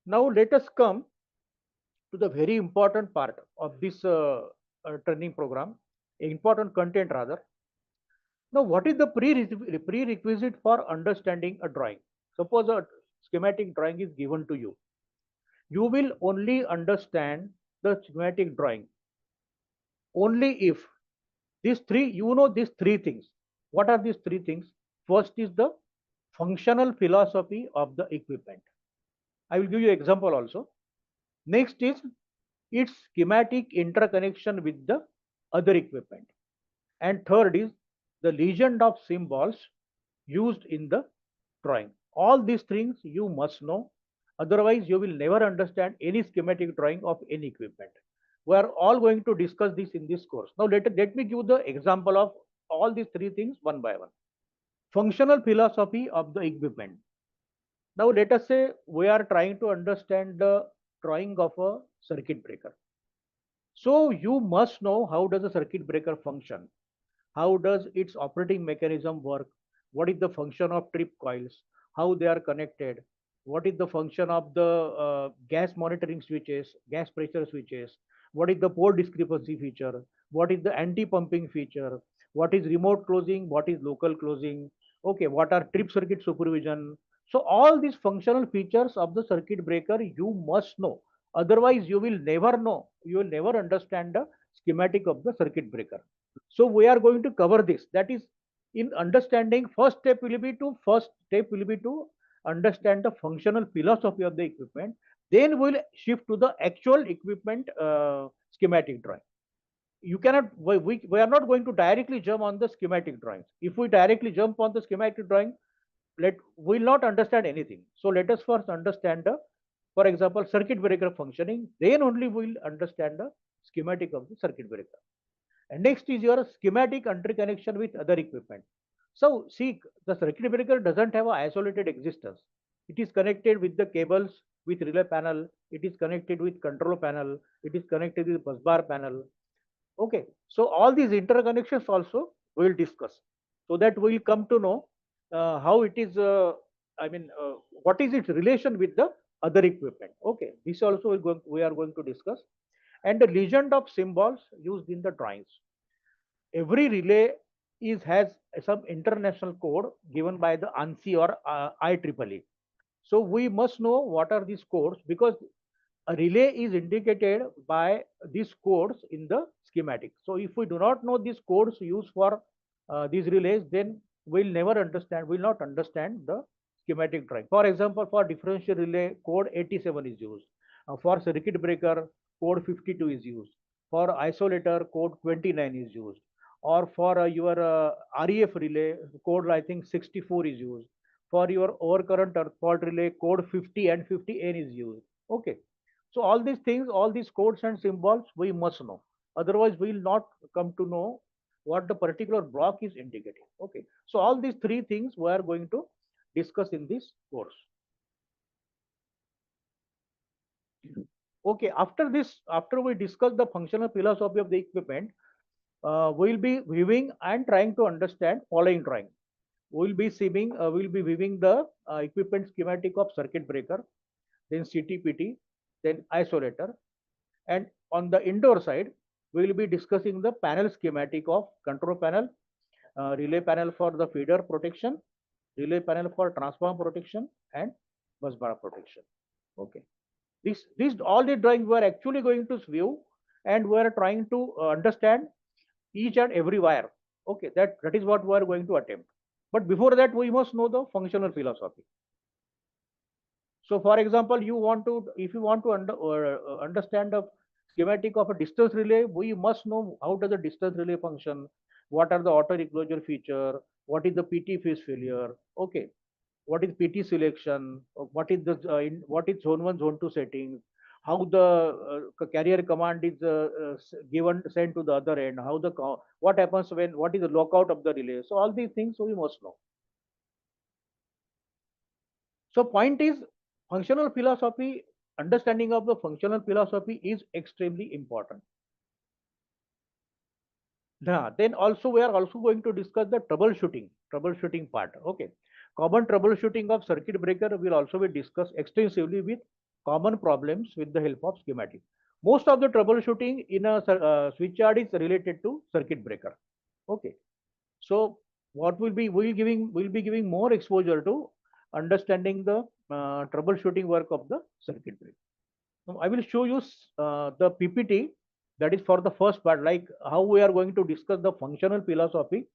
Now let us come to the very important part of this training program, important content rather. Now, what is the prerequisite for understanding a drawing? Suppose a schematic drawing is given to you. You will only understand the schematic drawing only if these three, you know, these three things. What are these three things? First is the functional philosophy of the equipment. I will give you example also. Next is its schematic interconnection with the other equipment. And third is the legend of symbols used in the drawing. All these things you must know. Otherwise, you will never understand any schematic drawing of any equipment. We are all going to discuss this in this course. Now, let me give the example of all these three things one by one. Functional philosophy of the equipment. Now, let us say we are trying to understand the drawing of a circuit breaker. So, you must know how does a circuit breaker function, how does its operating mechanism work, what is the function of trip coils, how they are connected, what is the function of the gas monitoring switches, gas pressure switches, what is the port discrepancy feature, what is the anti-pumping feature, what is remote closing, what is local closing, okay, what are trip circuit supervision. So all these functional features of the circuit breaker you must know. Otherwise you will never know, you will never understand the schematic of the circuit breaker. So we are going to cover this. That is, in understanding, first step will be to understand the functional philosophy of the equipment. Then we'll shift to the actual equipment schematic drawing. You cannot, we are not going to directly jump on the schematic drawings. If we directly jump on the schematic drawing, we'll not understand anything. So let us first understand the, for example, circuit breaker functioning. Then only we'll understand the schematic of the circuit breaker. And next is your schematic interconnection with other equipment. So see, the circuit breaker doesn't have an isolated existence. It is connected with the cables, with relay panel. It is connected with control panel. It is connected with bus bar panel. Okay, so all these interconnections also we will discuss, so that we will come to know how it is. What is its relation with the other equipment? Okay, this also we are going to discuss, and the legend of symbols used in the drawings. Every relay has some international code given by the ANSI or IEEE. So we must know what are these codes, because a relay is indicated by these codes in the schematic. So if we do not know these codes used for these relays, then we'll not understand the schematic drawing. For example, for differential relay, code 87 is used. For circuit breaker, code 52 is used. For isolator, code 29 is used. Or for your REF relay, code I think 64 is used. For your overcurrent earth fault relay, code 50 and 50N is used. Okay. So all these things, all these codes and symbols, we must know. Otherwise, we will not come to know what the particular block is indicating. Okay. So all these three things we are going to discuss in this course. Okay. After this, after we discuss the functional philosophy of the equipment, we'll be viewing and trying to understand following drawing. We'll be viewing the equipment schematic of circuit breaker, then CTPT, then isolator, and on the indoor side, we will be discussing the panel schematic of control panel, relay panel for the feeder protection, relay panel for transformer protection, and bus bar protection. Okay. This all the drawing we are actually going to view, and we are trying to understand each and every wire. Okay, that is what we are going to attempt. But before that, we must know the functional philosophy. So, for example, if you want to understand the schematic of a distance relay, we must know how does a distance relay function, what are the auto reclosure feature, what is the PT phase failure, okay, what is PT selection, what is zone 1, zone 2 settings, how the carrier command is given sent to the other end, what happens what is the lockout of the relay. So all these things we must know. So point is, functional philosophy, understanding of the functional philosophy is extremely important. Then also we are also going to discuss the troubleshooting part. Okay, common troubleshooting of circuit breaker will also be discussed extensively with common problems with the help of schematic. Most of the troubleshooting in a switch yard is related to circuit breaker. Okay. So what will be giving more exposure to understanding the troubleshooting work of the circuit breaker. Now, I will show you the PPT, that is for the first part, like how we are going to discuss the functional philosophy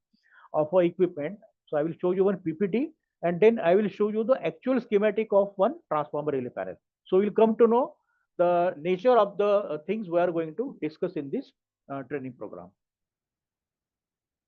of our equipment. So I will show you one PPT, and then I will show you the actual schematic of one transformer relay panel. So you'll come to know the nature of the things we are going to discuss in this training program.